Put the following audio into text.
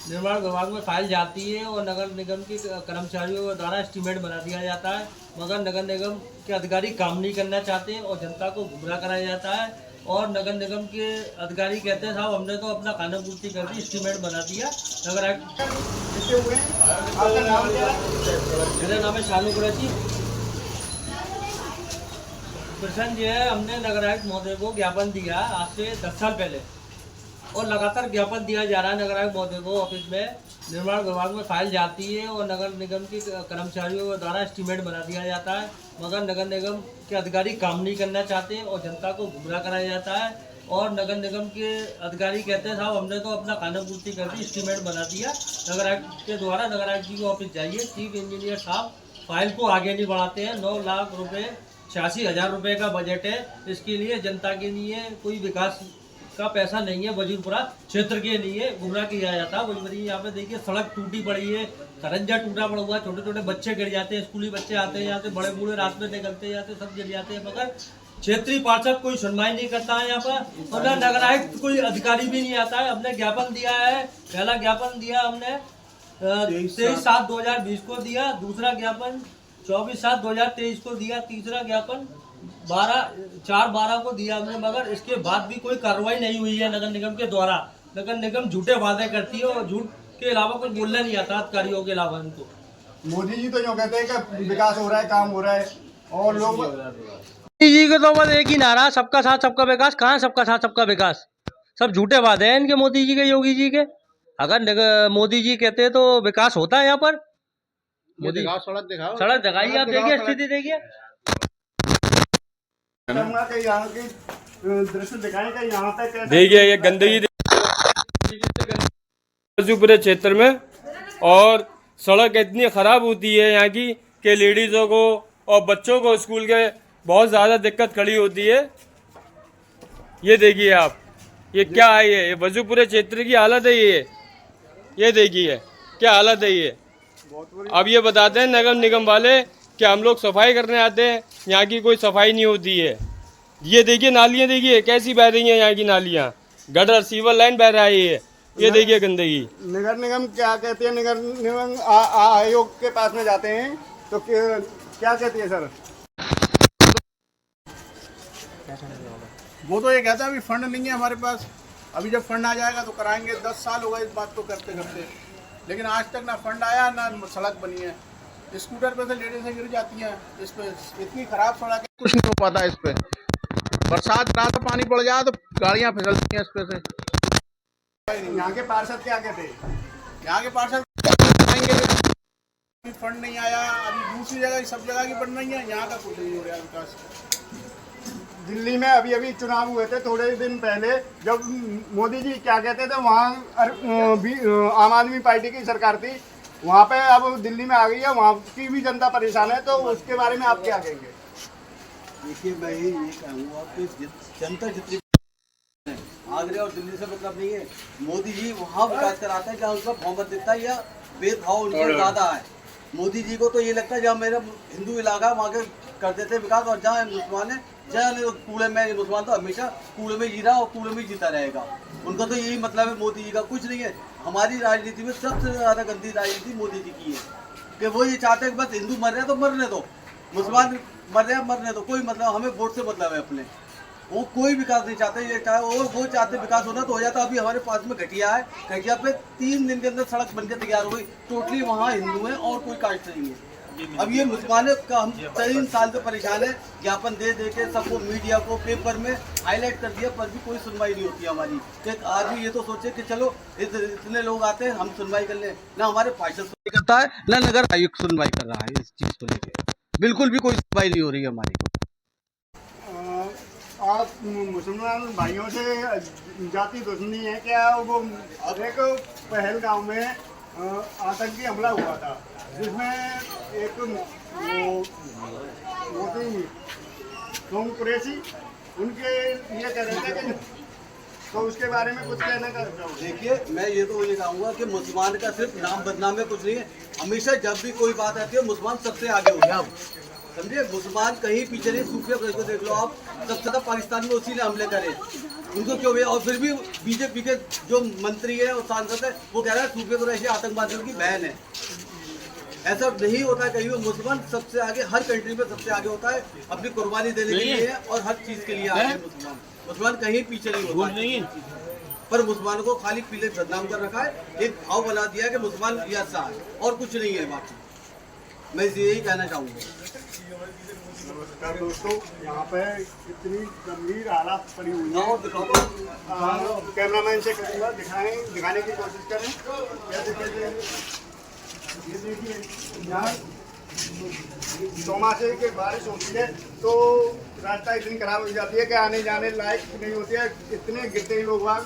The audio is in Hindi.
निर्माण विभाग में फाइल जाती है और नगर निगम के कर्मचारियों द्वारा एस्टीमेट बना दिया जाता है, मगर नगर निगम के अधिकारी काम नहीं करना चाहते और जनता को गुमराह कराया जाता है। और नगर निगम के अधिकारी कहते हैं साहब हमने तो अपना खाना पूर्ति कर दी, एस्टीमेट बना दिया। नगर मेरा नाम है शालू कुरैशी। प्रसन्न जी है, हमने नगर आयुक्त महोदय को ज्ञापन दिया आज से 10 साल पहले और लगातार ज्ञापन दिया जा रहा है नगर आयुक्त महोदय को। ऑफिस में निर्माण विभाग में फाइल जाती है और नगर निगम के कर्मचारियों द्वारा एस्टीमेट बना दिया जाता है, मगर नगर निगम के अधिकारी काम नहीं करना चाहते और जनता को गुमराह कराया जाता है। और नगर निगम के अधिकारी कहते हैं साहब हमने तो अपना खाना पूर्ति कर दी, एस्टीमेट बना दिया। नगर आयुक्त के द्वारा नगर आयुक्त जी के ऑफिस जाइए, चीफ इंजीनियर साहब फाइल को आगे नहीं बढ़ाते हैं। 9 लाख रुपये 86,000 रुपये का बजट है, इसके लिए जनता के लिए कोई विकास का पैसा नहीं है। वजीरपुरा क्षेत्र के लिए गुमराह किया जाता है। वजीपुरी यहाँ पे देखिए सड़क टूटी पड़ी है, खरंजा टूटा पड़ा हुआ, छोटे छोटे बच्चे गिर जाते हैं, स्कूली बच्चे आते हैं यहाँ से, बड़े बूढ़े रात में निकलते जाते हैं, सब गिर जाते हैं, मगर क्षेत्रीय पार्षद कोई सुनवाई नहीं करता है यहाँ पर। और ना नगर आयुक्त कोई अधिकारी भी नहीं आता है। हमने ज्ञापन दिया है, पहला ज्ञापन दिया हमने 23/7/2020 को दिया, दूसरा ज्ञापन 24/7/2023 को दिया, तीसरा ज्ञापन 12/4/12 को दिया हमने, मगर इसके बाद भी कोई कार्रवाई नहीं हुई है नगर निगम के द्वारा। नगर निगम झूठे वादे करती है और झूठ के अलावा कुछ बोलना नहीं आता अधिकारियों के अलावा इनको। मोदी जी तो यूँ कहते हैं कि विकास हो रहा है, काम हो रहा है, और लोग मोदी जी के तो बस एक ही नारा, सबका साथ सबका विकास। कहाँ सबका साथ सबका विकास? सब झूठे वादे हैं इनके, मोदी जी के, योगी जी के। अगर मोदी जी कहते हैं तो विकास होता है यहाँ पर। मोदी सड़क दिखाओ, सड़क दिखाइए, आप देखिए स्थिति देखिए। यहाँ की दृश्य दिखाएगा, यहाँ पे देखिए ये गंदगी पूरे क्षेत्र में, और सड़क इतनी खराब होती है यहाँ की कि लेडीज़ों को और बच्चों को स्कूल के बहुत ज़्यादा दिक्कत खड़ी होती है। ये देखिए आप, ये क्या है, ये वजूपुरे क्षेत्र की हालत है। ये देखिए क्या हालत है ये। अब ये बताते हैं नगर निगम वाले कि हम लोग सफाई करने आते हैं, यहाँ की कोई सफाई नहीं होती है। ये देखिए नालियाँ देखिए कैसी बह रही हैं, यहाँ की नालियाँ, गटर सीवर लाइन बह रहा है ये देखिए गंदगी। नगर निगम क्या कहती है? नगर निगम आयोग के पास में जाते हैं तो क्या कहती है सर? वो तो ये कहता है अभी फंड नहीं है हमारे पास, अभी जब फंड आ जाएगा तो कराएंगे। 10 साल हो गए इस बात को करते करते, लेकिन आज तक ना फंड आया ना सड़क बनी है। स्कूटर पे से लेडीज़ें गिर जाती हैं इस पे, इतनी खराब सड़क है, कुछ नहीं हो पाता इस पे। बरसात रात में पानी पड़ जाए तो गाड़ियाँ फिसलती हैं इस पे से। यहाँ के पार्षद क्या कहते हैं? यहाँ के पार्षद फंड नहीं आया, अभी दूसरी जगह सब जगह की बन रही है, यहाँ का कुछ नहीं हो रहा विकास। दिल्ली में अभी अभी चुनाव हुए थे थोड़े दिन पहले, जब मोदी जी क्या कहते थे, वहाँ आम आदमी पार्टी की सरकार थी, वहाँ पे अब दिल्ली में आ गई है, वहाँ की भी जनता परेशान है, तो उसके बारे में आप क्या कहेंगे? देखिए मैं ये कहूँगा कि जनता जितनी आगरा और दिल्ली से मतलब नहीं है। मोदी जी वहाँ विकास कराते हैं जहाँ उसका बहुमत दिखता है या भेदभाव उनसे ज़्यादा है। मोदी जी को तो ये लगता है जहाँ मेरा हिंदू इलाका वहाँ के कर देते विकास, और जहाँ मुसलमान है जहाँ कूड़े में, मुसलमान तो हमेशा कूड़े में जी रहा और कूड़े में जीता रहेगा। उनका तो यही मतलब है मोदी जी का, कुछ नहीं है। हमारी राजनीति में सबसे ज़्यादा गंदी राजनीति मोदी जी की है कि वो ये चाहते हैं कि बस हिंदू मर रहे हैं तो मरने दो, मुसलमान मर रहे हैं मरने दो, कोई मतलब, हमें वोट से मतलब है अपने। वो कोई विकास नहीं चाहते, ये चाहे वो चाहते विकास होना तो हो जाता। अभी हमारे पास में घटिया है, घटिया पे 3 दिन के अंदर सड़क बनकर तैयार हो गई। टोटली वहाँ हिंदू है और कोई कास्ट नहीं है। अब ये मुसलमान का हम 3 साल से परेशान है, ज्ञापन दे दे के सबको, मीडिया को, पेपर में हाईलाइट कर दिया, पर भी कोई सुनवाई नहीं होती हमारी। कि आदमी ये तो सोचे कि चलो इतने लोग आते हैं हम सुनवाई कर लें, ना हमारे पार्षद सुनवाई करता है ना नगर आयुक्त सुनवाई कर रहा है। इस चीज़ को लेकर बिल्कुल भी कोई सुनवाई नहीं हो रही है हमारी। आप मुसलमान भाइयों से जाति दुश्मनी है क्या? वो एक पहलगाम में आतंकी हमला हुआ था, जिसमें एक कुरैशी उनके ये कह रहे थे कि, तो उसके बारे में कुछ कहना चाहता हूँ। देखिए मैं ये तो ये कहूँगा कि मुसलमान का सिर्फ नाम बदनाम में कुछ नहीं है। हमेशा जब भी कोई बात आती है मुसलमान सबसे आगे हो गया, समझिए। मुसलमान कहीं पीछे नहीं, सूफिया को देख लो आप, सबसे ज़्यादा पाकिस्तान में उसी ने हमले करे। उनको क्यों भेजा? और फिर भी बीजेपी के जो मंत्री है और सांसद है वो कह रहा है सूबे को ऐसे आतंकवादियों की बहन है। ऐसा नहीं होता है कहीं भी। मुसलमान सबसे आगे, हर कंट्री में सबसे आगे होता है, अपनी कुर्बानी देने के लिए और हर चीज के लिए आगे मुसलमान। मुसलमान कहीं पीछे नहीं होता है। पर मुसलमानों को खाली पीले बदनाम कर रखा है, एक भाव बना दिया है कि मुसलमान ये अच्छा है और कुछ नहीं है बाकी। मैं यही कहना चाहूँगा। नमस्कार दोस्तों, यहाँ पे इतनी गंभीर हालात पड़ी हुई है। कैमरामैन से कहूँगा दिखाने की कोशिश करें। ये देखिए, यहाँ चौमासे की बारिश होती है तो रास्ता इतनी खराब हो जाती है कि आने जाने लायक नहीं होती है। इतने गिरते हैं लोग वहाँ।